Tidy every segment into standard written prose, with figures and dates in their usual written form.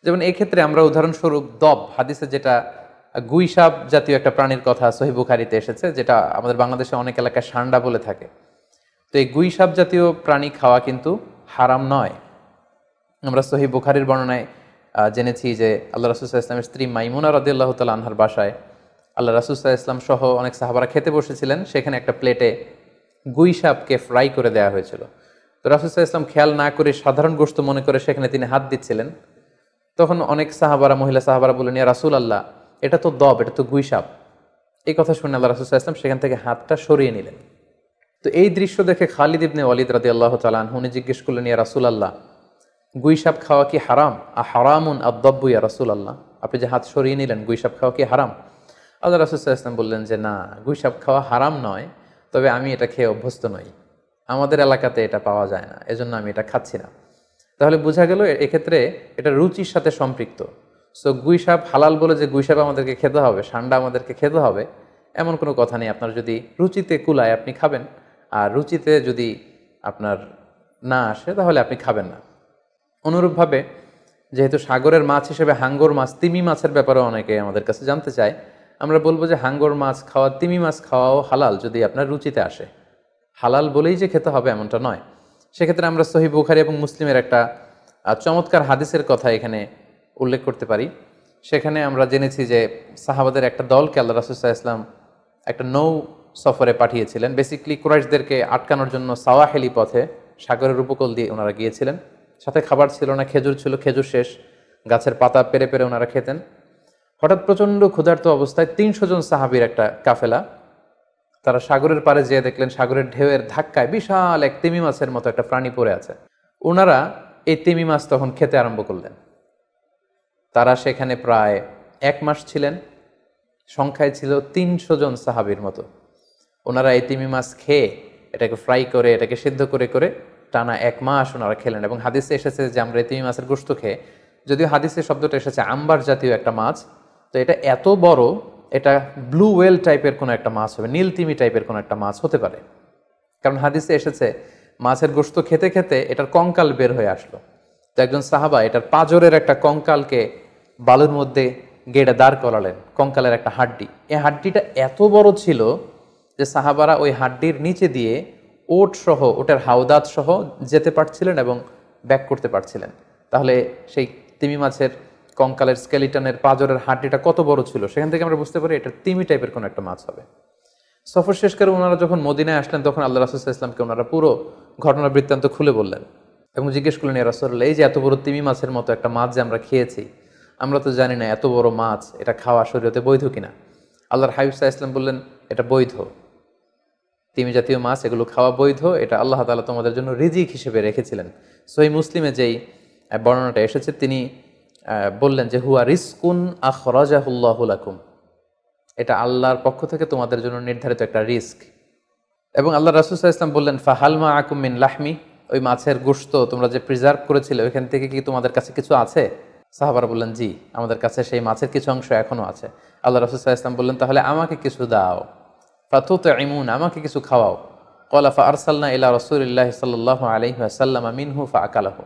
যেমন এই ক্ষেত্রে আমরা উদাহরণস্বরূপ দব, হাদিসে যেটা গুইসাপ জাতীয় একটা প্রাণীর কথা সহিহ বুখারীতে এসেছে, যেটা আমাদের বাংলাদেশে অনেক এলাকায় সান্ডা বলে থাকে। তো এই গুইসাপ জাতীয় প্রাণী খাওয়া কিন্তু হারাম নয়। আমরা সহিহ বুখারীর বর্ণনায় জেনেছি যে আল্লাহ রাসূল সাল্লাল্লাহু আলাইহি ওয়াসাল্লামের স্ত্রী মাইমুনা রাদিয়াল্লাহু তাআলা আনহার বাসায় আল্লাহ রাসূল সাল্লাল্লাহু আলাইহি ওয়াসাল্লাম সহ অনেক সাহাবারা খেতে বসেছিলেন। সেখানে একটা প্লেটে গুইসাপকে ফ্রাই করে দেওয়া হয়েছিল। তো রাসূল সাল্লাল্লাহু আলাইহি ওয়াসাল্লাম খেয়াল না করে সাধারণ গোশত মনে করে সেখানে তিনি হাত দিচ্ছিলেন। তখন অনেক সাহাবারা, মহিলা সাহাবারা বললেন, ইয়া রাসূলুল্লাহ, এটা তো দব, এটা তো গুইসাপ। এই কথা শুনে আল্লাহ রাসূল সাল্লাল্লাহু আলাইহি ওয়াসাল্লাম সেখান থেকে হাতটা সরিয়ে নিলেন। তো এই দৃশ্য দেখে খালিদ ইবনে ওয়ালিদ রাদিয়াল্লাহু তাআলা আনহু উনি জিজ্ঞেস করলেন, ইয়া রাসূলুল্লাহ, গুইসাপ খাওয়া কি হারাম? হারামুন আদ-দাব্বু ইয়া রাসূলুল্লাহ, আপনি যে হাত সরিয়ে নিলেন, গুইসাপ খাওয়া কি হারাম? আল্লাহ রাসূল সাল্লাল্লাহু আলাইহি ওয়াসাল্লাম বললেন যে না, গুইসাপ খাওয়া হারাম নয়, তবে আমি এটা খেয়ে অভ্যস্ত নই, আমাদের এলাকাতে এটা পাওয়া যায় না, এজন্য আমি এটা খাচ্ছি না। তাহলে বোঝা গেল এক্ষেত্রে এটা রুচির সাথে সম্পৃক্ত। সো গুইসাপ হালাল বলে যে গুইসাপ আমাদেরকে খেতে হবে, সান্ডা আমাদেরকে খেতে হবে, এমন কোনো কথা নেই। আপনার যদি রুচিতে কুলায় আপনি খাবেন, আর রুচিতে যদি আপনার না আসে তাহলে আপনি খাবেন না। অনুরূপভাবে যেহেতু সাগরের মাছ হিসেবে হাঙ্গর মাছ, তিমি মাছের ব্যাপারে অনেকে আমাদের কাছে জানতে চায়, আমরা বলবো যে হাঙ্গর মাছ খাওয়া, তিমি মাছ খাওয়াও হালাল যদি আপনার রুচিতে আসে। হালাল বলেই যে খেতে হবে এমনটা নয়। সেক্ষেত্রে আমরা সহিহ বুখারী এবং মুসলিমের একটা চমৎকার হাদিসের কথা এখানে উল্লেখ করতে পারি। সেখানে আমরা জেনেছি যে সাহাবাদের একটা দলকে আল্লাহ রাসূল সাল্লাল্লাহু আলাইহি ওয়াসাল্লাম একটা নৌ সফরে পাঠিয়েছিলেন। বেসিক্যালি কুরাইশদেরকে আটকানোর জন্য সাওয়াহিলি পথে, সাগরের উপকূল দিয়ে ওনারা গিয়েছিলেন। সাথে খাবার ছিল না, খেজুর ছিল, খেজুর শেষ, গাছের পাতা পেরে পেরে ওনারা খেতেন। হঠাৎ প্রচণ্ড ক্ষুধার্ত অবস্থায় ৩০০ জন সাহাবীর একটা কাফেলা, তারা সাগরের পাড়ে যেয়ে দেখলেন সাগরের ঢেউয়ের ধাক্কায় বিশাল এক তিমি মাছের মতো একটা প্রাণী পড়ে আছে। ওনারা এই তিমি মাছ তখন খেতে আরম্ভ করলেন। তারা সেখানে প্রায় ১ মাস ছিলেন, সংখ্যায় ছিল ৩০০ জন সাহাবীর মতো। ওনারা এই তিমি মাছ খেয়ে এটাকে ফ্রাই করে, এটাকে সিদ্ধ করে করে টানা ১ মাস ওনারা খেলেন। এবং হাদিসে এসেছে যে আমরা এই তিমি মাছের গোশত খেয়ে, যদিও হাদিসে শব্দটা এসেছে আম্বার জাতীয় একটা মাছ, তো এটা এত বড়, এটা ব্লু ওয়েল টাইপের কোনো একটা মাছ হবে, নীল তিমি টাইপের কোনো একটা মাছ হতে পারে। কারণ হাদিসে এসেছে মাছের গোশত খেতে খেতে এটার কঙ্কাল বের হয়ে আসলো। তো একজন সাহাবা এটার পাঁজরের একটা কঙ্কালকে বালুর মধ্যে গেড়ে দাঁড় করালেন, কঙ্কালের একটা হাড্ডি। এই হাড্ডিটা এত বড় ছিল যে সাহাবারা ওই হাড্ডির নিচে দিয়ে ওট সহ, ওটার হাওদাত সহ যেতে পারছিলেন এবং ব্যাক করতে পারছিলেন। তাহলে সেই তিমি মাছের কঙ্কালের স্কেলিটনের পাঁজরের হাড্ডিটা কত বড় ছিল, সেখান থেকে আমরা বুঝতে পারি এটা তিমি টাইপের কোনো একটা মাছ হবে। সফর শেষ করে ওনারা যখন মদিনায় আসলেন, তখন আল্লাহ রাসূল সাল্লাল্লাহু আলাইহি ওয়াসাল্লামকে ওনারা পুরো ঘটনা বৃত্তান্ত খুলে বললেন এবং জিজ্ঞেস করলেন, ইয়া রাসূলুল্লাহ, এই যে এত বড় তিমি মাছের মতো একটা মাছ যে আমরা খেয়েছি, আমরা তো জানি না এত বড় মাছ এটা খাওয়া শরীয়তে বৈধ কিনা। আল্লাহর হাবিব সাল্লাল্লাহু আলাইহি ওয়াসাল্লাম বললেন, এটা বৈধ, তিমি জাতীয় মাছ এগুলো খাওয়া বৈধ, এটা আল্লাহ তাআলা তোমাদের জন্য রিজিক হিসেবে রেখেছিলেন। সহিহ মুসলিমে যেই বর্ণনাটা এসেছে, তিনি বললেন যে হুয়া রিজকুন আখরাজাহুল্লাহু লাকুম, এটা আল্লাহর পক্ষ থেকে তোমাদের জন্য নির্ধারিত একটা রিস্ক। এবং আল্লাহ রাসূল সাল্লাল্লাহু আলাইহি ওয়াসাল্লাম বললেন, ফাহাল মাআকুম মিন লাহমি, ওই মাছের গোশত তোমরা যে প্রিজার্ভ করেছিলে ওইখান থেকে কি তোমাদের কাছে কিছু আছে? সাহাবারা বললেন, জি, আমাদের কাছে সেই মাছের কিছু অংশ এখনো আছে। আল্লাহ রাসূল সাল্লাল্লাহু আলাইহি ওয়াসাল্লাম বললেন, তাহলে আমাকে কিছু দাও, ফাতুতঈমুন, আমাকে কিছু খাওয়াও। ক্বালা ফাআরসালনা ইলা রাসূলিল্লাহি সাল্লাল্লাহু আলাইহি ওয়াসাল্লাম মিনহু ফাআকালাহু,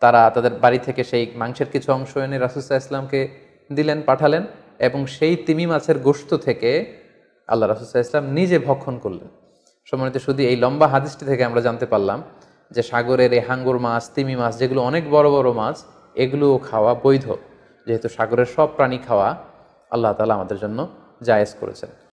তারা তাদের বাড়ি থেকে সেই মাংসের কিছু অংশ এনে রাসূল সাল্লাল্লাহু আলাইহি ওয়াসাল্লামকে দিলেন, পাঠালেন, এবং সেই তিমি মাছের গোশত থেকে আল্লাহ রাসূল সাল্লাল্লাহু আলাইহি ওয়াসাল্লাম নিজে ভক্ষণ করলেন। সম্মানিত শুধু এই লম্বা হাদিসটি থেকে আমরা জানতে পারলাম যে সাগরের এই হাঙ্গর মাছ, তিমি মাছ, যেগুলো অনেক বড় বড় মাছ, এগুলোও খাওয়া বৈধ, যেহেতু সাগরের সব প্রাণী খাওয়া আল্লাহ তাআলা আমাদের জন্য জায়েজ করেছেন।